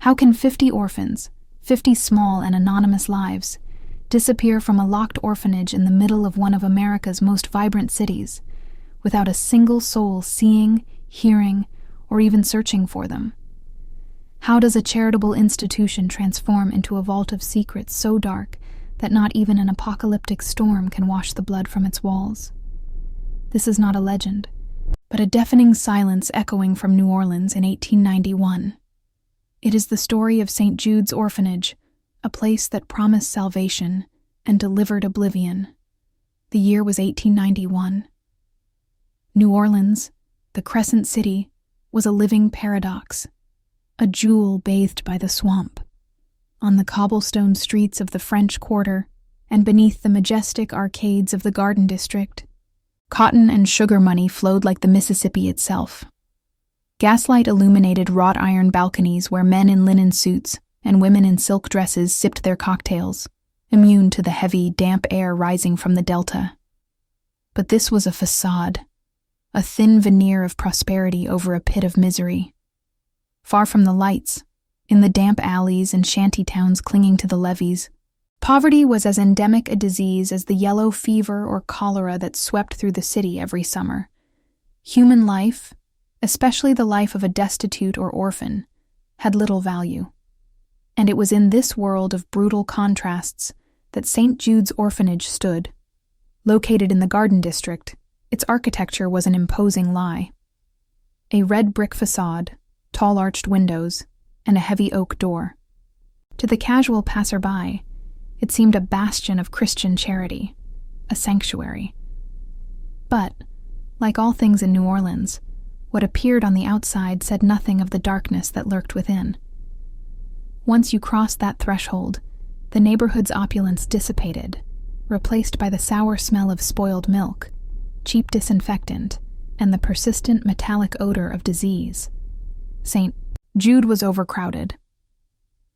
How can 50 orphans, 50 small and anonymous lives, disappear from a locked orphanage in the middle of one of America's most vibrant cities, without a single soul seeing, hearing, or even searching for them? How does a charitable institution transform into a vault of secrets so dark that not even an apocalyptic storm can wash the blood from its walls? This is not a legend, but a deafening silence echoing from New Orleans in 1891. It is the story of St. Jude's Orphanage, a place that promised salvation and delivered oblivion. The year was 1891. New Orleans, the Crescent City, was a living paradox, a jewel bathed by the swamp. On the cobblestone streets of the French Quarter and beneath the majestic arcades of the Garden District, cotton and sugar money flowed like the Mississippi itself. Gaslight illuminated wrought iron balconies where men in linen suits and women in silk dresses sipped their cocktails, immune to the heavy, damp air rising from the delta. But this was a facade, a thin veneer of prosperity over a pit of misery. Far from the lights, in the damp alleys and shanty towns clinging to the levees, poverty was as endemic a disease as the yellow fever or cholera that swept through the city every summer. Human life, especially the life of a destitute or orphan, had little value. And it was in this world of brutal contrasts that St. Jude's Orphanage stood. Located in the Garden District, its architecture was an imposing lie. A red brick facade, tall arched windows, and a heavy oak door. To the casual passerby, it seemed a bastion of Christian charity, a sanctuary. But, like all things in New Orleans, what appeared on the outside said nothing of the darkness that lurked within. Once you crossed that threshold, the neighborhood's opulence dissipated, replaced by the sour smell of spoiled milk, cheap disinfectant, and the persistent metallic odor of disease. St. Jude was overcrowded.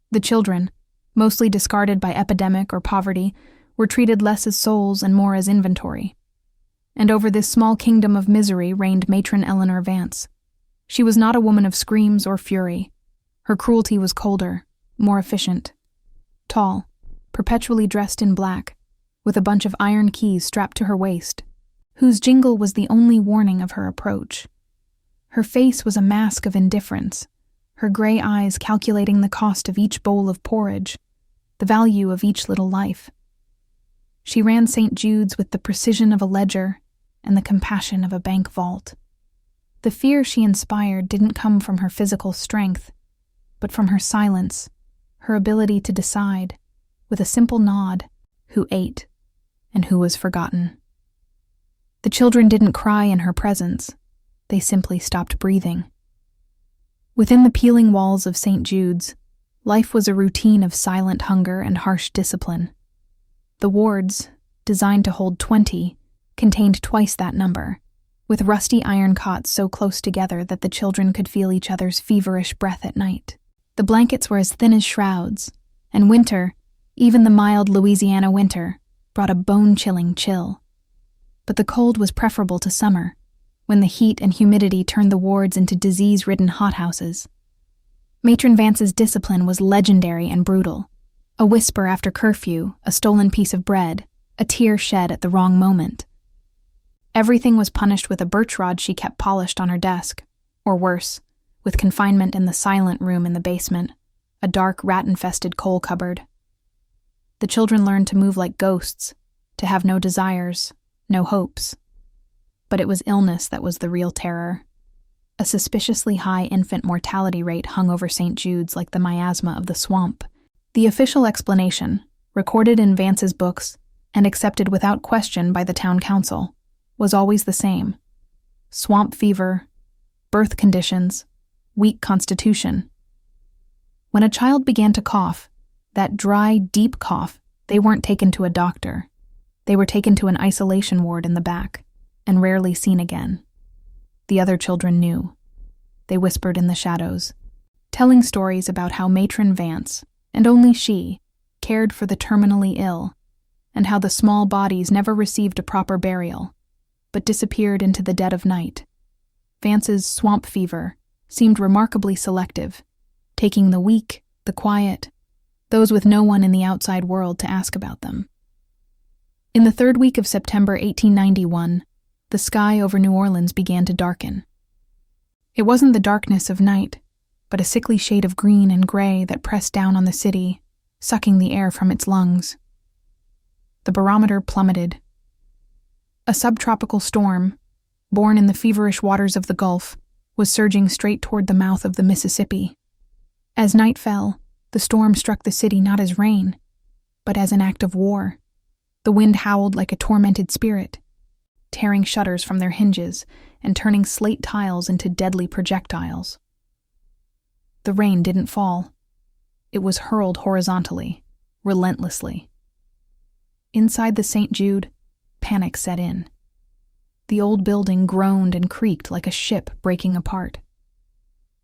The children, mostly discarded by epidemic or poverty, were treated less as souls and more as inventory. And over this small kingdom of misery reigned Matron Vance. She was not a woman of screams or fury. Her cruelty was colder, more efficient. Tall, perpetually dressed in black, with a bunch of iron keys strapped to her waist, whose jingle was the only warning of her approach. Her face was a mask of indifference, her gray eyes calculating the cost of each bowl of porridge, the value of each little life. She ran St. Jude's with the precision of a ledger and the compassion of a bank vault. The fear she inspired didn't come from her physical strength, but from her silence, her ability to decide, with a simple nod, who ate and who was forgotten. The children didn't cry in her presence. They simply stopped breathing. Within the peeling walls of St. Jude's, life was a routine of silent hunger and harsh discipline. The wards, designed to hold 20, contained twice that number, with rusty iron cots so close together that the children could feel each other's feverish breath at night. The blankets were as thin as shrouds, and winter, even the mild Louisiana winter, brought a bone-chilling chill. But the cold was preferable to summer, when the heat and humidity turned the wards into disease-ridden hothouses. Matron Vance's discipline was legendary and brutal. A whisper after curfew, a stolen piece of bread, a tear shed at the wrong moment. Everything was punished with a birch rod she kept polished on her desk, or worse, with confinement in the silent room in the basement, a dark, rat-infested coal cupboard. The children learned to move like ghosts, to have no desires, no hopes. But it was illness that was the real terror. A suspiciously high infant mortality rate hung over St. Jude's like the miasma of the swamp. The official explanation, recorded in Vance's books and accepted without question by the town council, was always the same: swamp fever, birth conditions, weak constitution. When a child began to cough, that dry, deep cough, they weren't taken to a doctor. They were taken to an isolation ward in the back, and rarely seen again. The other children knew. They whispered in the shadows, telling stories about how Matron Vance, and only she, cared for the terminally ill, and how the small bodies never received a proper burial, but disappeared into the dead of night. Vance's swamp fever seemed remarkably selective, taking the weak, the quiet, those with no one in the outside world to ask about them. In the third week of September 1891, the sky over New Orleans began to darken. It wasn't the darkness of night, but a sickly shade of green and gray that pressed down on the city, sucking the air from its lungs. The barometer plummeted. A subtropical storm, born in the feverish waters of the Gulf, was surging straight toward the mouth of the Mississippi. As night fell, the storm struck the city not as rain, but as an act of war. The wind howled like a tormented spirit, tearing shutters from their hinges and turning slate tiles into deadly projectiles. The rain didn't fall. It was hurled horizontally, relentlessly. Inside the St. Jude, panic set in. The old building groaned and creaked like a ship breaking apart.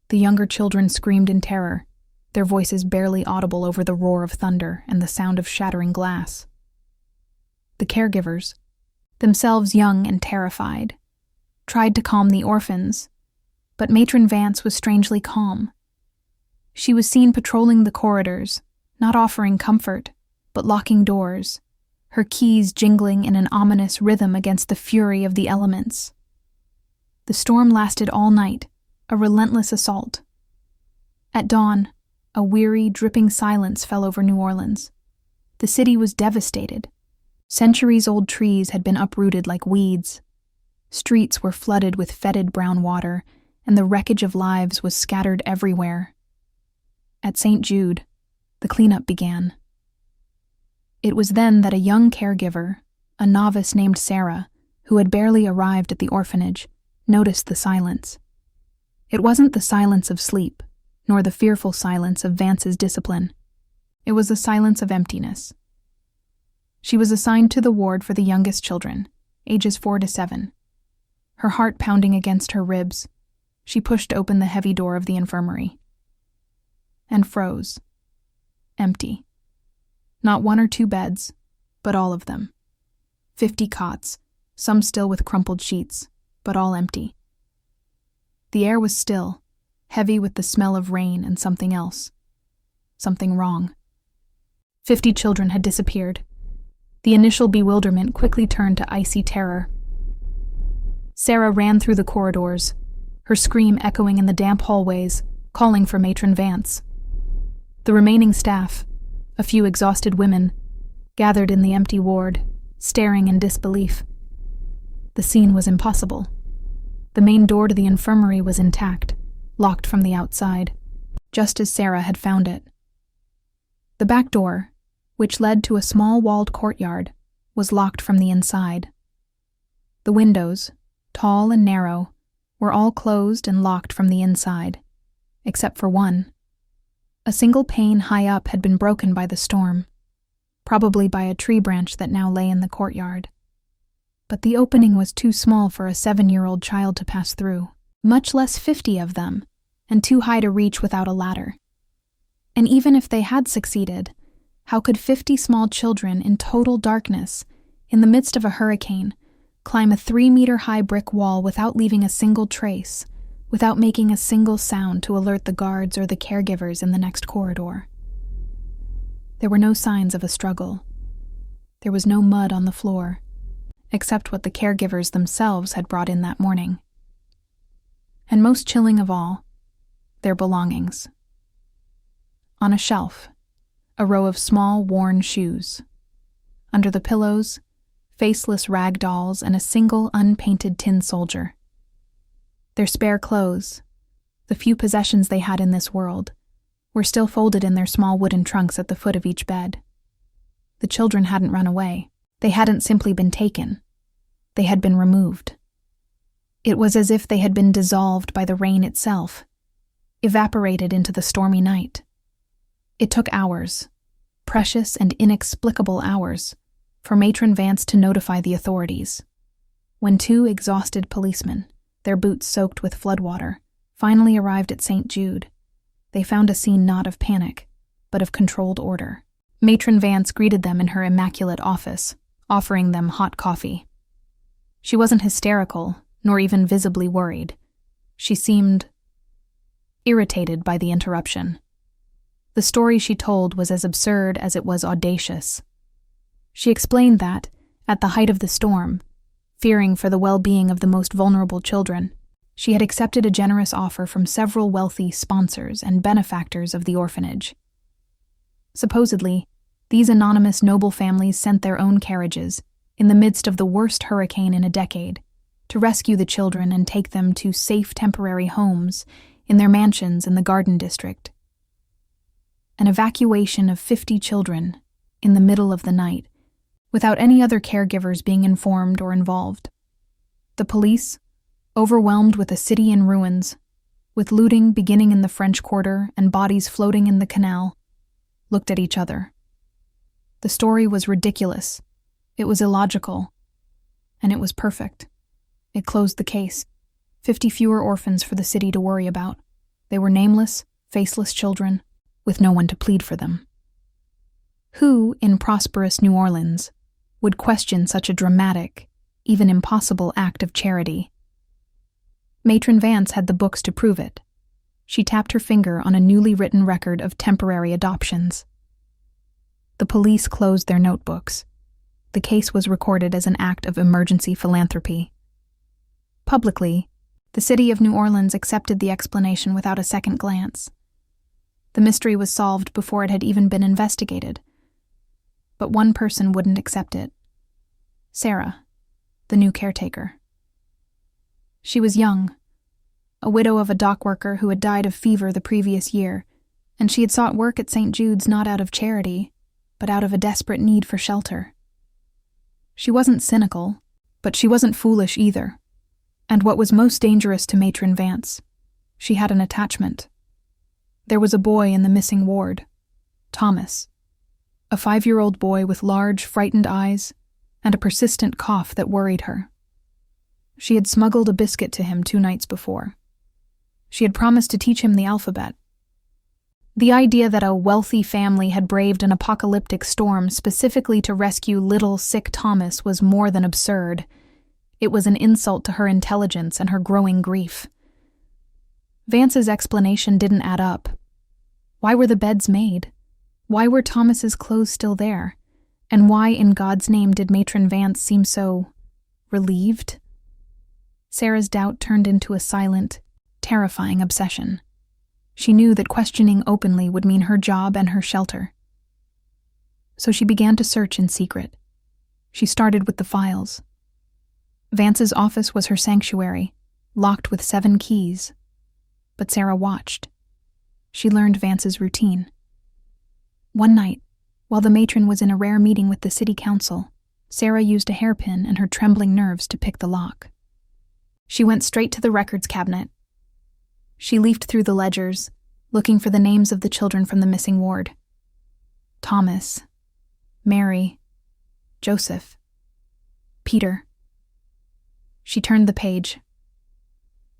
The younger children screamed in terror, their voices barely audible over the roar of thunder and the sound of shattering glass. The caregivers, themselves young and terrified, tried to calm the orphans, but Matron Vance was strangely calm. She was seen patrolling the corridors, not offering comfort, but locking doors, her keys jingling in an ominous rhythm against the fury of the elements. The storm lasted all night, a relentless assault. At dawn, a weary, dripping silence fell over New Orleans. The city was devastated. Centuries-old trees had been uprooted like weeds. Streets were flooded with fetid brown water, and the wreckage of lives was scattered everywhere. At St. Jude, the cleanup began. It was then that a young caregiver, a novice named Sarah, who had barely arrived at the orphanage, noticed the silence. It wasn't the silence of sleep, nor the fearful silence of Vance's discipline. It was the silence of emptiness. She was assigned to the ward for the youngest children, ages 4 to 7. Her heart pounding against her ribs, she pushed open the heavy door of the infirmary. And froze. Empty. Not 1 or 2 beds, but all of them. 50 cots, some still with crumpled sheets, but all empty. The air was still, heavy with the smell of rain and something else. Something wrong. 50 children had disappeared. The initial bewilderment quickly turned to icy terror. Sarah ran through the corridors, her scream echoing in the damp hallways, calling for Matron Vance. The remaining staff, a few exhausted women, gathered in the empty ward, staring in disbelief. The scene was impossible. The main door to the infirmary was intact, locked from the outside, just as Sarah had found it. The back door, which led to a small walled courtyard, was locked from the inside. The windows, tall and narrow, were all closed and locked from the inside, except for one. A single pane high up had been broken by the storm, probably by a tree branch that now lay in the courtyard. But the opening was too small for a 7-year-old child to pass through, much less 50 of them, and too high to reach without a ladder. And even if they had succeeded, how could 50 small children in total darkness, in the midst of a hurricane, climb a 3-meter-high brick wall without leaving a single trace, without making a single sound to alert the guards or the caregivers in the next corridor? There were no signs of a struggle. There was no mud on the floor, except what the caregivers themselves had brought in that morning. And most chilling of all, their belongings. On a shelf, a row of small, worn shoes. Under the pillows, faceless rag dolls and a single unpainted tin soldier. Their spare clothes, the few possessions they had in this world, were still folded in their small wooden trunks at the foot of each bed. The children hadn't run away. They hadn't simply been taken. They had been removed. It was as if they had been dissolved by the rain itself, evaporated into the stormy night. It took hours, precious and inexplicable hours, for Matron Vance to notify the authorities. When 2 exhausted policemen, their boots soaked with floodwater, finally arrived at St. Jude, they found a scene not of panic, but of controlled order. Matron Vance greeted them in her immaculate office, offering them hot coffee. She wasn't hysterical, nor even visibly worried. She seemed irritated by the interruption. The story she told was as absurd as it was audacious. She explained that, at the height of the storm, fearing for the well-being of the most vulnerable children, she had accepted a generous offer from several wealthy sponsors and benefactors of the orphanage. Supposedly, these anonymous noble families sent their own carriages, in the midst of the worst hurricane in a decade, to rescue the children and take them to safe temporary homes in their mansions in the Garden District. An evacuation of 50 children in the middle of the night, without any other caregivers being informed or involved. The police, overwhelmed with a city in ruins, with looting beginning in the French Quarter and bodies floating in the canal, looked at each other. The story was ridiculous, it was illogical, and it was perfect. It closed the case. 50 fewer orphans for the city to worry about. They were nameless, faceless children, with no one to plead for them. Who, in prosperous New Orleans, would question such a dramatic, even impossible act of charity? Matron Vance had the books to prove it. She tapped her finger on a newly written record of temporary adoptions. The police closed their notebooks. The case was recorded as an act of emergency philanthropy. Publicly, the city of New Orleans accepted the explanation without a second glance. The mystery was solved before it had even been investigated. But one person wouldn't accept it. Sarah, the new caretaker. She was young, a widow of a dock worker who had died of fever the previous year, and she had sought work at St. Jude's not out of charity, but out of a desperate need for shelter. She wasn't cynical, but she wasn't foolish either. And what was most dangerous to Matron Vance, she had an attachment. There was a boy in the missing ward, Thomas, a 5-year-old boy with large, frightened eyes and a persistent cough that worried her. She had smuggled a biscuit to him 2 nights before. She had promised to teach him the alphabet. The idea that a wealthy family had braved an apocalyptic storm specifically to rescue little, sick Thomas was more than absurd. It was an insult to her intelligence and her growing grief. Vance's explanation didn't add up. Why were the beds made? Why were Thomas's clothes still there? And why, in God's name, did Matron Vance seem so relieved? Sarah's doubt turned into a silent, terrifying obsession. She knew that questioning openly would mean her job and her shelter. So she began to search in secret. She started with the files. Vance's office was her sanctuary, locked with 7 keys. But Sarah watched. She learned Vance's routine. One night, while the matron was in a rare meeting with the city council, Sarah used a hairpin and her trembling nerves to pick the lock. She went straight to the records cabinet. She leafed through the ledgers, looking for the names of the children from the missing ward. Thomas, Mary, Joseph, Peter. She turned the page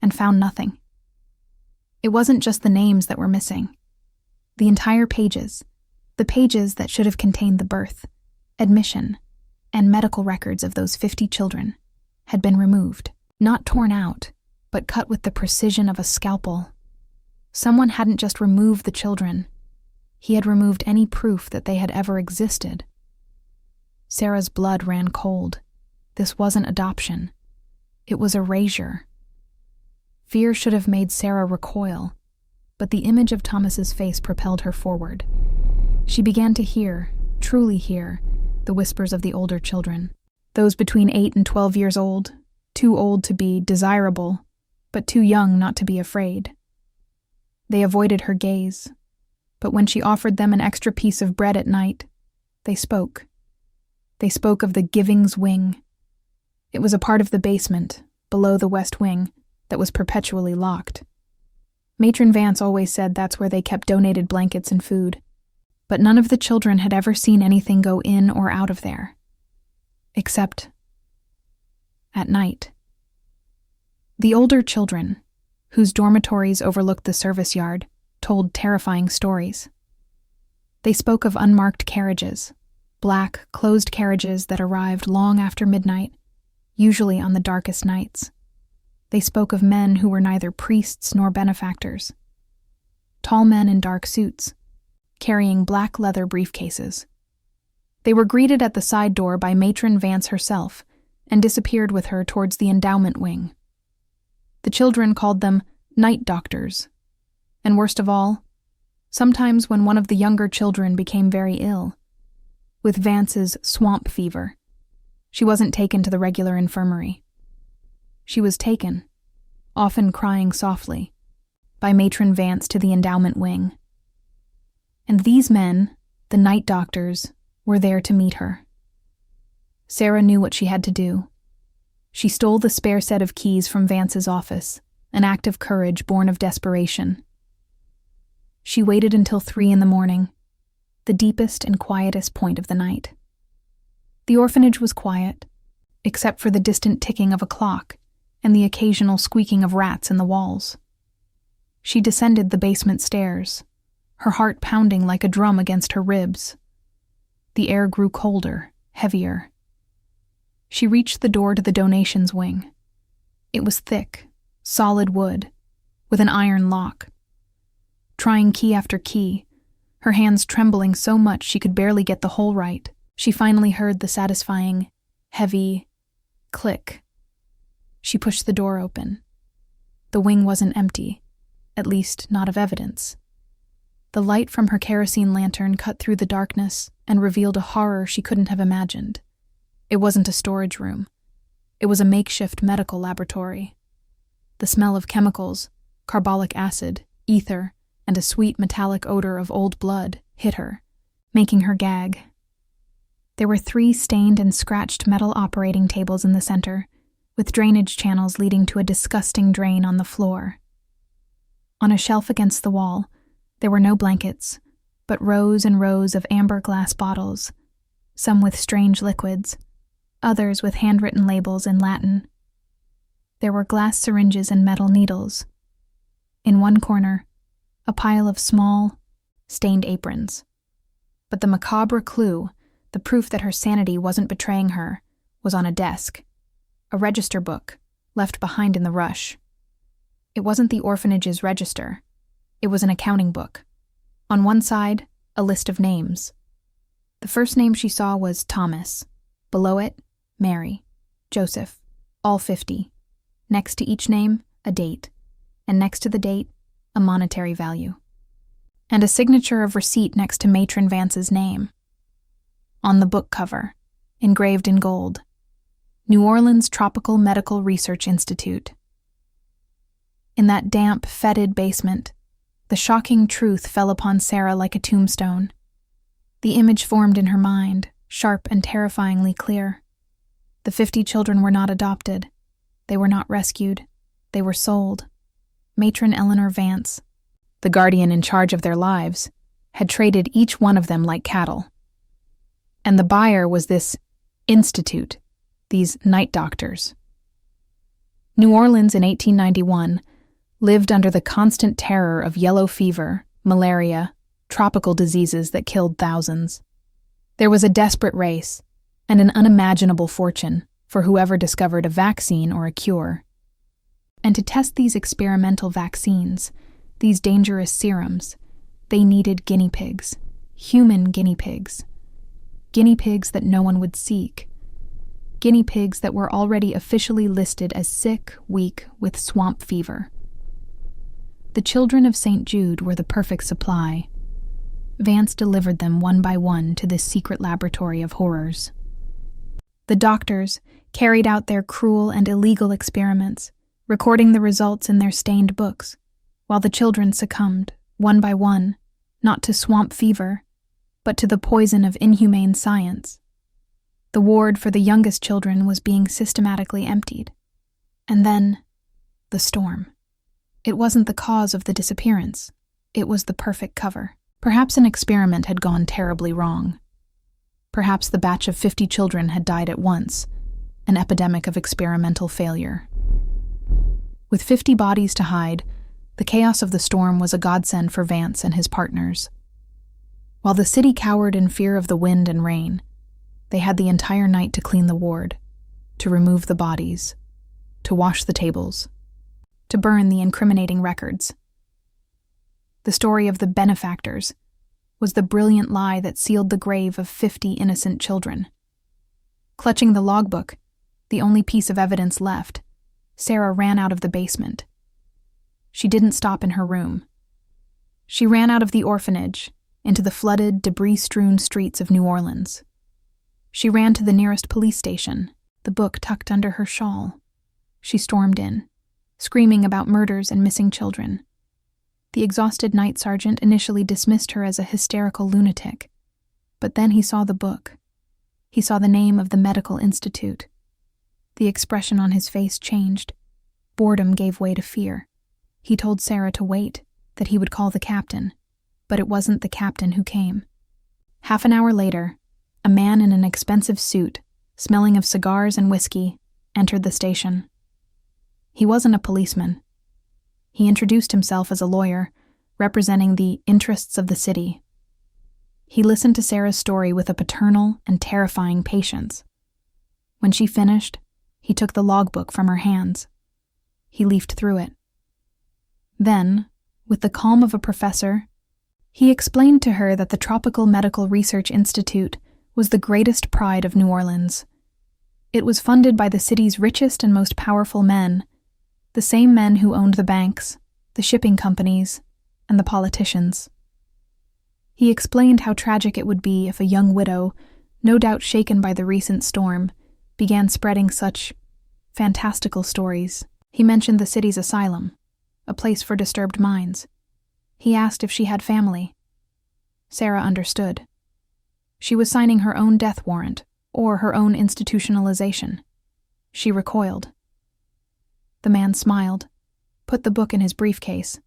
and found nothing. It wasn't just the names that were missing. The entire pages, the pages that should have contained the birth, admission, and medical records of those 50 children, had been removed, not torn out, but cut with the precision of a scalpel. Someone hadn't just removed the children. He had removed any proof that they had ever existed. Sarah's blood ran cold. This wasn't adoption. It was erasure. Fear should have made Sarah recoil, but the image of Thomas's face propelled her forward. She began to hear, truly hear, the whispers of the older children, those between 8 and 12 years old, too old to be desirable, but too young not to be afraid. They avoided her gaze, but when she offered them an extra piece of bread at night, they spoke. They spoke of the Giving's Wing. It was a part of the basement, below the west wing, that was perpetually locked. Matron Vance always said that's where they kept donated blankets and food, but none of the children had ever seen anything go in or out of there. Except at night. The older children, whose dormitories overlooked the service yard, told terrifying stories. They spoke of unmarked carriages, black, closed carriages that arrived long after midnight, usually on the darkest nights. They spoke of men who were neither priests nor benefactors. Tall men in dark suits, carrying black leather briefcases. They were greeted at the side door by Matron Vance herself and disappeared with her towards the endowment wing. The children called them night doctors. And worst of all, sometimes when one of the younger children became very ill, with Vance's swamp fever, she wasn't taken to the regular infirmary. She was taken, often crying softly, by Matron Vance to the endowment wing. And these men, the night doctors, were there to meet her. Sarah knew what she had to do. She stole the spare set of keys from Vance's office, an act of courage born of desperation. She waited until 3 a.m, the deepest and quietest point of the night. The orphanage was quiet, except for the distant ticking of a clock and the occasional squeaking of rats in the walls. She descended the basement stairs, her heart pounding like a drum against her ribs. The air grew colder, heavier. She reached the door to the donations wing. It was thick, solid wood, with an iron lock. Trying key after key, her hands trembling so much she could barely get the hole right, she finally heard the satisfying, heavy click. She pushed the door open. The wing wasn't empty, at least not of evidence. The light from her kerosene lantern cut through the darkness and revealed a horror she couldn't have imagined. It wasn't a storage room. It was a makeshift medical laboratory. The smell of chemicals, carbolic acid, ether, and a sweet metallic odor of old blood hit her, making her gag. There were 3 stained and scratched metal operating tables in the center, with drainage channels leading to a disgusting drain on the floor. On a shelf against the wall, there were no blankets, but rows and rows of amber glass bottles, some with strange liquids, others with handwritten labels in Latin. There were glass syringes and metal needles. In one corner, a pile of small, stained aprons. But the macabre clue, the proof that her sanity wasn't betraying her, was on a desk, a register book, left behind in the rush. It wasn't the orphanage's register. It was an accounting book. On one side, a list of names. The first name she saw was Thomas. Below it, Mary, Joseph, all 50. Next to each name, a date. And next to the date, a monetary value. And a signature of receipt next to Matron Vance's name. On the book cover, engraved in gold, New Orleans Tropical Medical Research Institute. In that damp, fetid basement, the shocking truth fell upon Sarah like a tombstone. The image formed in her mind, sharp and terrifyingly clear. The 50 children were not adopted. They were not rescued. They were sold. Matron Eleanor Vance, the guardian in charge of their lives, had traded each one of them like cattle. And the buyer was this institute, these night doctors. New Orleans in 1891 lived under the constant terror of yellow fever, malaria, tropical diseases that killed thousands. There was a desperate race and an unimaginable fortune for whoever discovered a vaccine or a cure. And to test these experimental vaccines, these dangerous serums, they needed guinea pigs, human guinea pigs that no one would seek, guinea pigs that were already officially listed as sick, weak, with swamp fever. The children of St. Jude were the perfect supply. Vance delivered them one by one to this secret laboratory of horrors. The doctors carried out their cruel and illegal experiments, recording the results in their stained books, while the children succumbed, one by one, not to swamp fever, but to the poison of inhumane science. The ward for the youngest children was being systematically emptied. And then, the storm. It wasn't the cause of the disappearance. It was the perfect cover. Perhaps an experiment had gone terribly wrong. Perhaps the batch of 50 children had died at once, an epidemic of experimental failure. With 50 bodies to hide, the chaos of the storm was a godsend for Vance and his partners. While the city cowered in fear of the wind and rain, they had the entire night to clean the ward, to remove the bodies, to wash the tables, to burn the incriminating records. The story of the benefactors was the brilliant lie that sealed the grave of 50 innocent children. Clutching the logbook, the only piece of evidence left, Sarah ran out of the basement. She didn't stop in her room. She ran out of the orphanage, into the flooded, debris-strewn streets of New Orleans. She ran to the nearest police station, the book tucked under her shawl. She stormed in, screaming about murders and missing children. The exhausted night sergeant initially dismissed her as a hysterical lunatic, but then he saw the book. He saw the name of the medical institute. The expression on his face changed. Boredom gave way to fear. He told Sarah to wait, that he would call the captain, but it wasn't the captain who came. Half an hour later, a man in an expensive suit, smelling of cigars and whiskey, entered the station. He wasn't a policeman. He introduced himself as a lawyer, representing the interests of the city. He listened to Sarah's story with a paternal and terrifying patience. When she finished, he took the logbook from her hands. He leafed through it. Then, with the calm of a professor, he explained to her that the Tropical Medical Research Institute was the greatest pride of New Orleans. It was funded by the city's richest and most powerful men, the same men who owned the banks, the shipping companies, and the politicians. He explained how tragic it would be if a young widow, no doubt shaken by the recent storm, began spreading such fantastical stories. He mentioned the city's asylum, a place for disturbed minds. He asked if she had family. Sarah understood. She was signing her own death warrant, or her own institutionalization. She recoiled. The man smiled, put the book in his briefcase,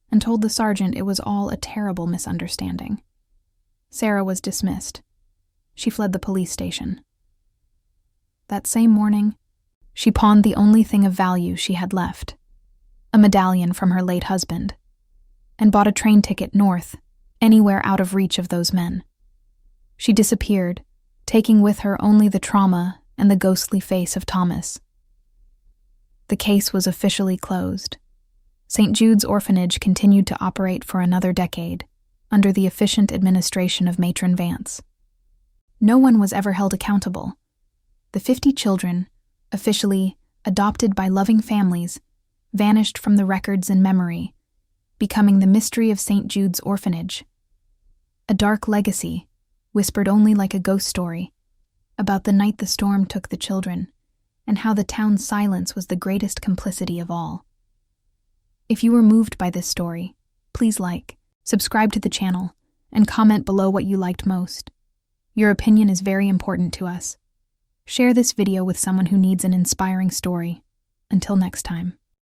and told the sergeant it was all a terrible misunderstanding. Sarah was dismissed. She fled the police station. That same morning, she pawned the only thing of value she had left, a medallion from her late husband, and bought a train ticket north, anywhere out of reach of those men. She disappeared, taking with her only the trauma and the ghostly face of Thomas. The case was officially closed. St. Jude's Orphanage continued to operate for another decade, under the efficient administration of Matron Vance. No one was ever held accountable. The 50 children, officially adopted by loving families, vanished from the records and memory, becoming the mystery of St. Jude's Orphanage. A dark legacy, whispered only like a ghost story, about the night the storm took the children, and how the town's silence was the greatest complicity of all. If you were moved by this story, please like, subscribe to the channel, and comment below what you liked most. Your opinion is very important to us. Share this video with someone who needs an inspiring story. Until next time.